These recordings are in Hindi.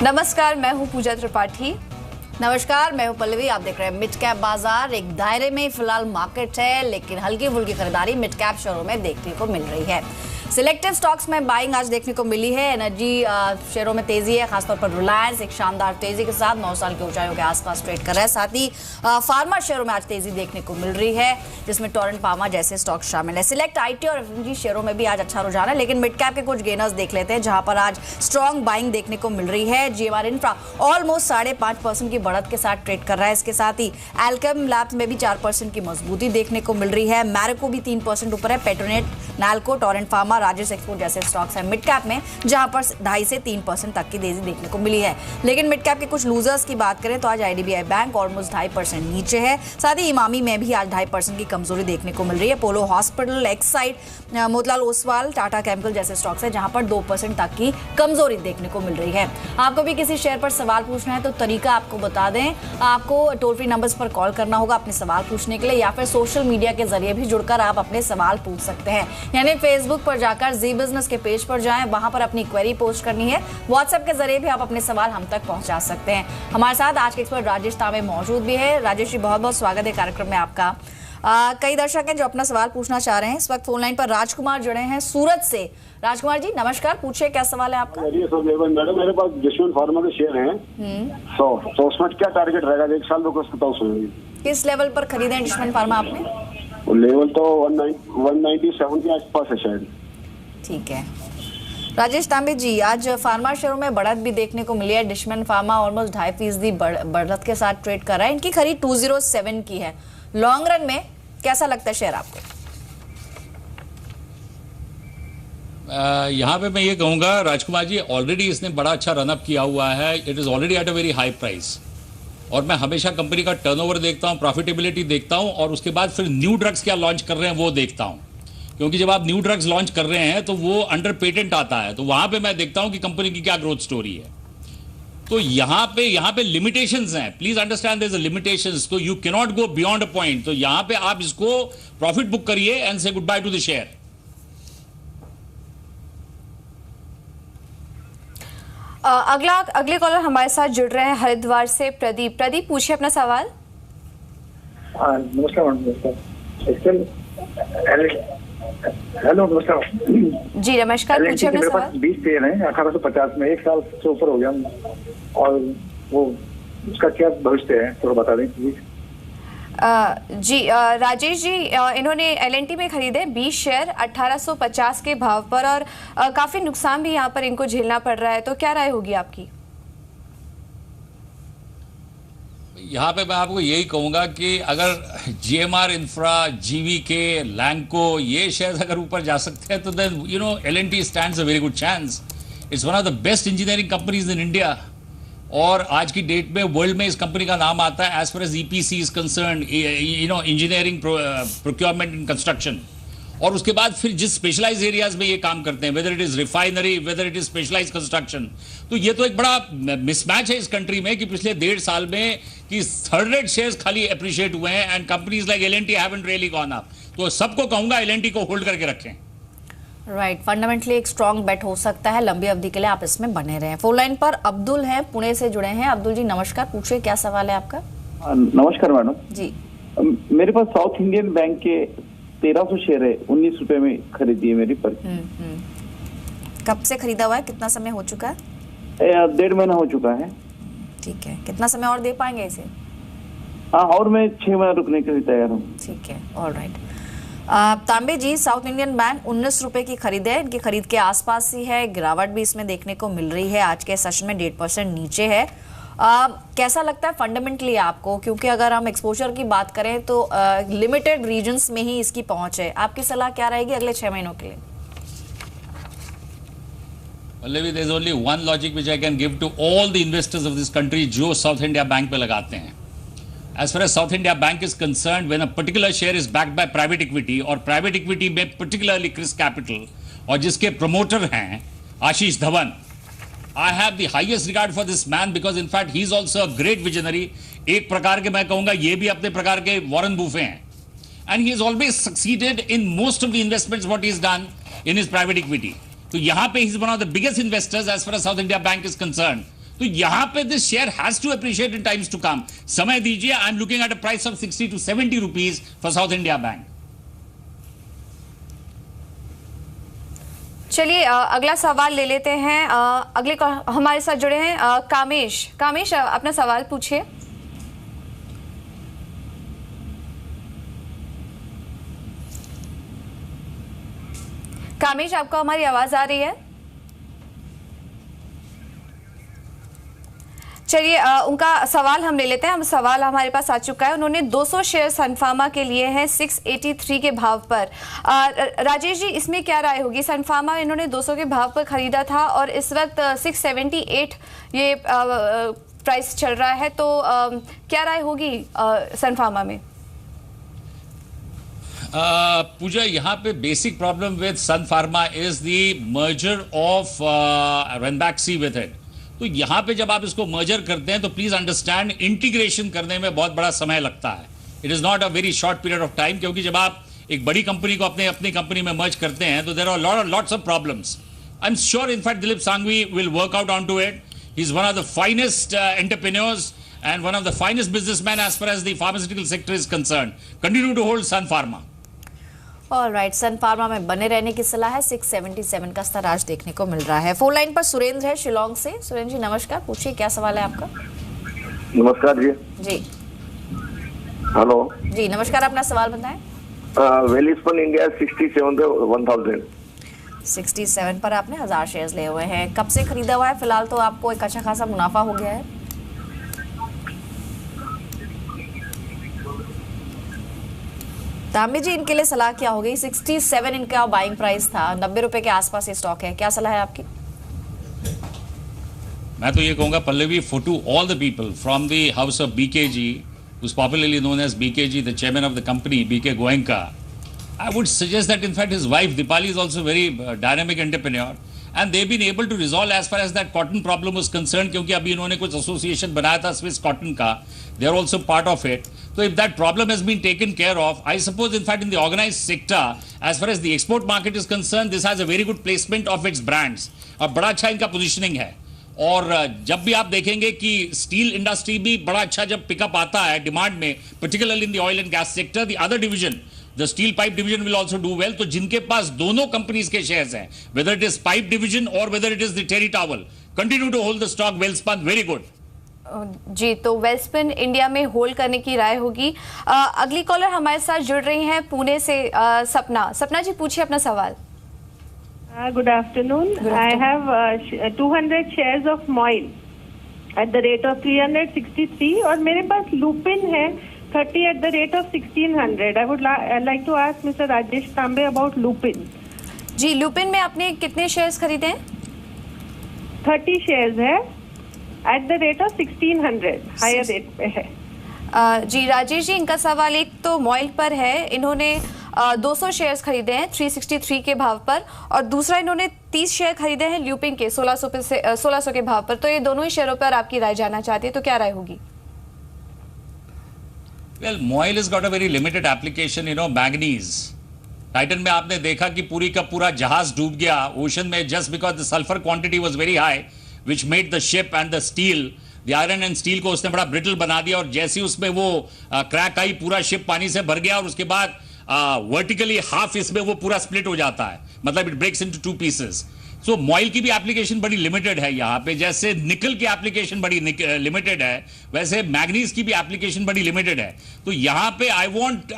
नमस्कार, मैं हूं पूजा त्रिपाठी। नमस्कार, मैं हूं पल्लवी। आप देख रहे हैं मिड कैप बाजार। एक दायरे में फिलहाल मार्केट है, लेकिन हल्की फुल्की खरीदारी मिड कैप शेयरों में देखने को मिल रही है। सिलेक्टिव स्टॉक्स में बाइंग आज देखने को मिली है। एनर्जी शेयरों में तेजी है, खासतौर पर रिलायंस एक शानदार तेजी के साथ 9 साल की ऊंचाइयों के आसपास ट्रेड कर रहा है। साथ ही फार्मा शेयरों में आज तेजी देखने को मिल रही है, जिसमें टोरेंट फार्मा जैसे स्टॉक शामिल है। सिलेक्ट आईटी और एफएमजी शेयरों में भी आज अच्छा रुझान है, लेकिन मिड कैप के कुछ गेनर्स देख लेते हैं, जहां पर आज स्ट्रॉन्ग बाइंग देखने को मिल रही है। जीएमआर इंफ्रा ऑलमोस्ट 5.5% की बढ़त के साथ ट्रेड कर रहा है। इसके साथ ही एल्केम लैब्स में भी 4% की मजबूती देखने को मिल रही है। मैरिको भी 3% ऊपर है। Petronet, NALCO, Torrent pharma, Rajesh export जैसे स्टॉक्स हैं मिड कैप में, जहां पर 2.5 से 3% तक की तेजी देखने को मिली है। लेकिन मिड कैप के कुछ लूजर्स की बात करें तो आज आईडीबीआई बैंक ऑलमोस्ट 2.5% नीचे है। साथ ही इमामी में भी आज 2.5% की कमजोरी देखने को मिल रही है। Apollo hospital, Exide, Motilal Oswal, Tata chemical जैसे स्टॉक्स हैं, जहां पर 2% तक की कमजोरी देखने को मिल रही है। आपको भी किसी शेयर पर सवाल पूछना है तो तरीका आपको बता दें। आपको टोल फ्री नंबर्स पर कॉल करना होगा अपने सवाल पूछने के लिए, या फिर सोशल मीडिया के जरिए भी जुड़कर आप अपने सवाल पूछ सकते हैं। यानी फेसबुक पर जाकर जी बिजनेस के पेज पर जाएं, वहां पर अपनी क्वेरी पोस्ट करनी है। व्हाट्सएप के जरिए भी आप अपने सवाल हम तक पहुंचा सकते हैं। हमारे साथ आज के एक्सपर्ट राजेश तांबे मौजूद भी है। राजेश जी, बहुत बहुत स्वागत है कार्यक्रम में आपका। कई दर्शक हैं जो अपना सवाल पूछना चाह रहे हैं। इस वक्त फोन लाइन पर राजकुमार जुड़े हैं सूरत से। राजकुमार जी नमस्कार, पूछिए क्या सवाल है आपका। मैडम, मेरे पास दुश्मन फार्मा के शेयर हैं 100, तो उसमें क्या टारगेट रहेगा 1 साल में? कुछ बताओ। किस लेवल पर खरीदे हैं दुश्मन फार्मा आपने? लेवल तो 197 के आसपास है शायद। ठीक है राजेश तांबे जी, आज फार्मा शेयरों में बढ़त भी देखने को मिली है। दुश्मन फार्मा ऑलमोस्ट 2.5% बढ़त के साथ ट्रेड कर रहा है। इनकी खरीद 207 की है। लॉन्ग रन में कैसा लगता है शेयर आपको? यहाँ पे मैं ये कहूँगा राजकुमार जी, ऑलरेडी इसने बड़ा अच्छा रनअप किया हुआ है। It is already at a very high price. और मैं हमेशा कंपनी का टर्नओवर देखता हूँ, प्रॉफिटेबिलिटी देखता हूँ, और उसके बाद फिर न्यू ड्रग्स क्या लॉन्च कर रहे हैं वो देखता हूँ। क्योंकि जब आप न्यू ड्रग्स लॉन्च कर रहे हैं तो वो अंडर पेटेंट आता है, तो वहाँ पे मैं देखता हूँ कि कंपनी की क्या ग्रोथ स्टोरी है। तो यहाँ पे लिमिटेशंस हैं। Please understand there is a limitations, तो you can not go beyond a point. तो यहाँ पे आप इसको प्रॉफिट बुक करिए and say goodbye to the share. अगले कॉलर हमारे साथ जुड़ रहे हैं हरिद्वार से प्रदीप। प्रदीप पूछिए अपना सवाल। नमस्कार मैडम। हेलो नमस्कार जी नमस्कार, पूछिए अपना सवाल। 20 शेयर हैं 1850 में, 1 साल से ऊपर हो गया, और वो उसका क्या भविष्य है थोड़ा बता दें प्लीज। जी राजेश जी, इन्होंने एलएनटी में खरीदे 20 शेयर 1850 के भाव पर, और काफी नुकसान भी यहाँ पर इनको झेलना पड़ रहा है। तो क्या राय होगी आपकी? यहाँ पे मैं आपको यही कहूँगा कि अगर जीएमआर इंफ्रा, जीवीके, लैंको ये शेयर्स अगर ऊपर जा सकते हैं तो then you know L&T stands a very good chance. It's one of the best engineering companies in India, और आज की डेट में वर्ल्ड में इस कंपनी का नाम आता है as far as EPC is concern, you know engineering, procurement and construction. और उसके बाद फिर जिस स्पेशलाइज एरियाज में ये काम करते हैं, whether it is refinery, whether it is specialize construction, तो ये तो एक बड़ा मिसमैच है इस कंट्री में कि पिछले 1.5 साल में कि थर्ड रेट शेयर्स खाली एप्रिशिएट हुए हैं and companies like L&T haven't really gone up. तो सबको कहूंगा एलएनटी को होल्ड करके रखें। राइट, फंडामेंटली एक स्ट्रॉन्ग बेट हो सकता है। लंबी अवधि के लिए आप इसमें बने रहें। फोन लाइन पर अब्दुल हैं, पुणे से जुड़े हैं। अब्दुल जी नमस्कार, पूछिए क्या सवाल है आपका। नमस्कार मैडम जी। मेरे पास साउथ इंडियन बैंक के 1300 शेयर है, 19 रुपए में खरीदी है मेरी पर। कब से खरीदा हुआ है, कितना समय हो चुका है? 1.5 महीना हो चुका है। ठीक है, कितना समय और दे पाएंगे इसे? हाँ, और मैं 6 महीना रुकने के लिए तैयार हूँ। ठीक है, ऑलराइट। तांबे जी, साउथ इंडियन बैंक 19 रुपए की खरीद है। इनकी खरीद के आसपास ही है। गिरावट भी इसमें देखने को मिल रही है। आज के सेशन में 1.5% नीचे है। कैसा लगता है फंडामेंटली आपको? क्योंकि अगर हम एक्सपोजर की बात करें तो लिमिटेड रीजन्स में ही इसकी पहुंच है। आपकी सलाह क्या रहेगी अगले 6 महीनों के लिए? Pallavi, there's only one logic which I can give to all the investors of this country जो साउथ इंडिया बैंक पे लगाते हैं। As far as South India Bank is concerned, when a particular share is backed by private equity, और private equity में particularly Chris Capital, और जिसके promoter हैं आशीष Dhawan, I have the highest regard for this man because in fact he is also a great visionary। एक प्रकार के मैं कहूँगा ये भी अपने प्रकार के वॉरेन बुफे हैं, and he has always succeeded in most of the investments what he has done in his private equity। तो यहाँ पे he is one of the biggest investors as far as South India Bank is concerned। तो तो यहां पे this share has to appreciate in times to come. समय दीजिए. I am looking at a price of 60 to 70 rupees for South India bank. चलिए अगला सवाल ले लेते हैं. अगले हमारे साथ जुड़े हैं कामेश, अपना सवाल पूछिए. कामेश, आपको हमारी आवाज आ रही है? चलिए उनका सवाल हम ले लेते हैं. सवाल हमारे पास आ चुका है. उन्होंने 200 शेयर सन फार्मा के लिए हैं 683 के भाव पर. राजेश जी, इसमें क्या राय होगी? सन फार्मा इन्होंने 200 के भाव पर खरीदा था और इस वक्त 678 ये प्राइस चल रहा है, तो क्या राय होगी सन फार्मा में? पूजा, यहाँ पे basic problem with Sun Pharma is the merger of Ranbaxy with it. तो यहाँ पे जब आप इसको मर्जर करते हैं तो प्लीज अंडरस्टैंड, इंटीग्रेशन करने में बहुत बड़ा समय लगता है. It is not a very short period of time, क्योंकि जब आप एक बड़ी कंपनी को अपनी कंपनी में मर्ज करते हैं तो there are lots of problems. I am sure in fact Dilip Sanghvi will work out on to it. He is one of the finest entrepreneurs and one of the finest businessmen as far as the pharmaceutical sector is concerned. Continue to hold Sun Pharma. Alright, Sun Pharma में बने रहने की सलाह है. 677 का स्तर आज देखने को मिल रहा है. फोन लाइन पर सुरेंद्र है शिलोंग से. सुरेंद्र जी नमस्कार, पूछिए क्या सवाल है आपका? नमस्कार जी. जी हेलो जी नमस्कार, अपना सवाल बताएं. वेलिस्पन इंडिया 67 पे 1000. 67 पर आपने 1000 शेयर्स ले हुए हैं. कब से खरीदा हुआ है? फिलहाल तो आपको एक अच्छा खासा मुनाफा हो गया है. तामी जी, इनके लिए सलाह क्या होगी? 67 इनका बाइंग प्राइस था, 90 रुपए के आसपास ये स्टॉक है. क्या सलाह है आपकी? मैं तो ये कहूंगा Pallavi, for to all the people from the house of BKG, who is popularly known as BKG, the chairman of the company, BK Goenka, I would suggest that in fact his wife Dipali is also a very dynamic entrepreneur, and they've been able to resolve as far as that cotton problem was concerned, क्योंकि अभी इन्होंने कुछ एसोसिएशन बनाया था स्विस कॉटन का. They are also part of it. So if that problem has been taken care of, I suppose in fact in the organized sector, as far as the export market is concerned, this has a very good placement of its brands. और बड़ा अच्छा इनका पोजिशनिंग है. और जब भी आप देखेंगे कि स्टील इंडस्ट्री भी बड़ा अच्छा जब पिकअप आता है डिमांड में, particularly in the oil and gas sector, the other division, the steel pipe division will also do well. तो जिनके पास दोनों कंपनीज के शेयर्स हैं, whether it is pipe division और whether it is the terry towel, continue to hold the stock. Welspun very good जी. तो वेलस्पन इंडिया में होल्ड करने की राय होगी. अगली कॉलर हमारे साथ जुड़ रही हैं पुणे से. सपना जी, पूछिए अपना सवाल. Good afternoon. I have 200 shares of Moil at the rate of 363 और मेरे पास Lupin है 30 at the rate of 1600. I would like to ask Mr. Rajesh Tambe about Lupin. Ji, Lupin में आपने कितने शेयर्स खरीदे हैं? 30 shares है at the rate of 1600. Higher rate पे है. जी राजेश जी, इनका सवाल एक तो मॉइल पर है. इन्होंने 200 शेयर्स खरीदे हैं 363 के भाव पर, और दूसरा इन्होंने 30 शेयर खरीदे हैं ल्यूपिन के 1600 के भाव पर. तो ये दोनों ही शेयरों पर आपकी राय जानना चाहती है, तो क्या राय होगी? Well, MOIL has got a very limited application, you know, manganese. Titan में आपने देखा कि पूरी का पूरा जहाज डूब गया ओशन में just because the sulfur quantity was very high, which made the ship and the steel, the iron and steel को उसने बड़ा ब्रिटल बना दिया. और जैसे ही उसमें वो क्रैक आई, पूरा शिप पानी से भर गया और उसके बाद वर्टिकली हाफ इसमें वो पूरा स्प्लिट हो जाता है, मतलब इट ब्रेक्स इनटू 2 पीसेस. सो मॉइल की भी एप्लीकेशन बड़ी लिमिटेड है यहाँ पे. जैसे निकल की एप्लीकेशन बड़ी लिमिटेड है, वैसे मैग्नीज की भी एप्लीकेशन बड़ी लिमिटेड है. तो यहाँ पे I want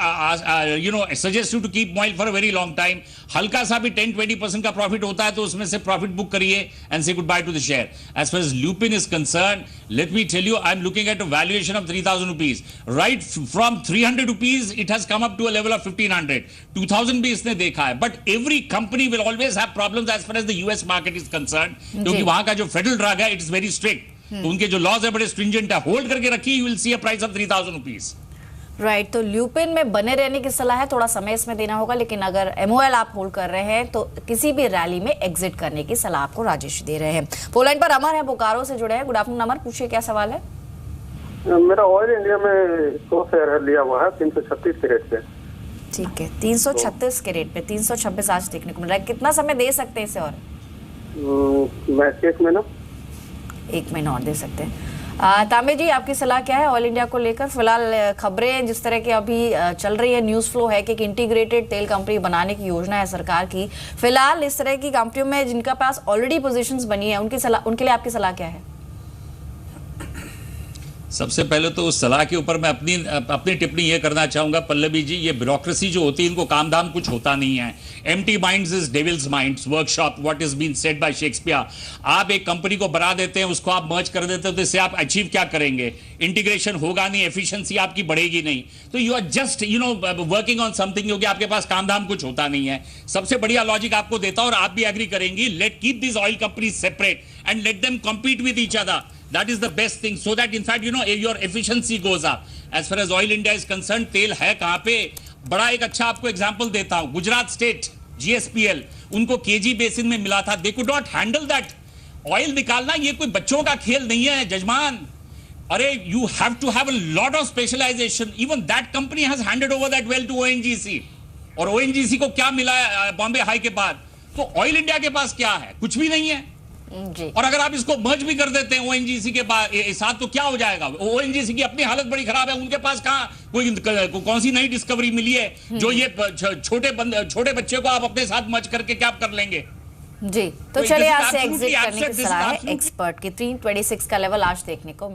suggest you to keep MOIL for a very long time. हल्का सा भी 10-20% का प्रॉफिट होता है तो उसमें से प्रॉफिट बुक करिए and say goodbye to the share. As far as Lupin is concern, let me tell you, I am looking at a valuation of 3000 rupees. Right from 300 rupees it has come up to a level of 1500. 2000 भी इसने देखा है. But every company will always have problems as far as the US market is concern, क्योंकि वहां का जो फेडरल ड्रग है इट इज वेरी स्ट्रिक्ट. तो उनके जो लॉज है बड़े स्ट्रिंजेंट है. होल्ड करके रखिए, you will see a price of 3000 rupees. Right. तो ल्यूपिन में बने रहने की सलाह है. थोड़ा समय इसमें देना होगा, लेकिन अगर एमओएल आप होल्ड कर रहे हैं तो किसी भी रैली में एग्जिट करने की सलाह आपको राजेश दे रहे हैं. फोन लाइन पर अमर है, बोकारो से जुड़े हैं. गुड आफ्टरनून अमर, पूछिए क्या सवाल है? मेरा ऑयल इंडिया में 100 शेयर लिया हुआ है 336 के रेट पे. ठीक है, 336 के रेट पे. 326 आज देखने को मिल रहा है. कितना समय दे सकते हैं इसे? और मैं 1 महीना. 1 महीना और दे सकते हैं। तांबे जी, आपकी सलाह क्या है ऑयल इंडिया को लेकर? फिलहाल खबरें जिस तरह की अभी चल रही है, न्यूज़ फ्लो है कि एक इंटीग्रेटेड तेल कंपनी बनाने की योजना है सरकार की। फिलहाल इस तरह की कंपनियों में जिनका पास ऑलरेडी पोजीशंस बनी है, उनके लिए आपकी सलाह क्या है? सबसे पहले तो उस सलाह के ऊपर मैं अपनी टिप्पणी ये करना चाहूंगा पल्लवी जी, ये ब्यूरोक्रेसी जो होती है इनको काम धाम कुछ होता नहीं है। Empty minds is devil's minds, workshop what is been said by Shakespeare. आप एक कंपनी को बना देते हैं, उसको आप मर्ज कर देते हैं, तो इससे आप अचीव क्या करेंगे? इंटीग्रेशन होगा नहीं, एफिशिएंसी आपकी बढ़ेगी नहीं, तो you are just working on something, क्योंकि आपके पास काम धाम कुछ होता नहीं है। सबसे बढ़िया लॉजिक आपको देता हूं और आप भी एग्री करेंगी, let keep this oil companies separate and let them compete with each other. That is the best thing, so that in fact your efficiency goes up. As far as Oil India is concerned, तेल है कहां पे? बड़ा एक अच्छा आपको एग्जांपल देता हूं, गुजरात स्टेट GSPL, उनको केजी बेसिन में मिला था, they could not handle that. Oil निकालना ये कोई बच्चों का खेल नहीं है जजमान। अरे you have to have a lot of specialization. Even that company has handed over that well to ONGC. और ONGC को क्या मिला बॉम्बे हाई के बाद? तो ऑयल इंडिया के पास क्या है? कुछ भी नहीं है जी। और अगर आप इसको मर्ज भी कर देते हैं ONGC के साथ, तो क्या हो जाएगा? ONGC की अपनी हालत बड़ी खराब है, उनके पास कहां कौन सी नई डिस्कवरी मिली है जो ये छोटे बच्चे को आप अपने साथ मर्ज करके क्या कर लेंगे? जी, तो चलिए आज से एग्जिट करने की सलाह है एक्सपर्ट की। 326 का लेवल आज देखने को मिल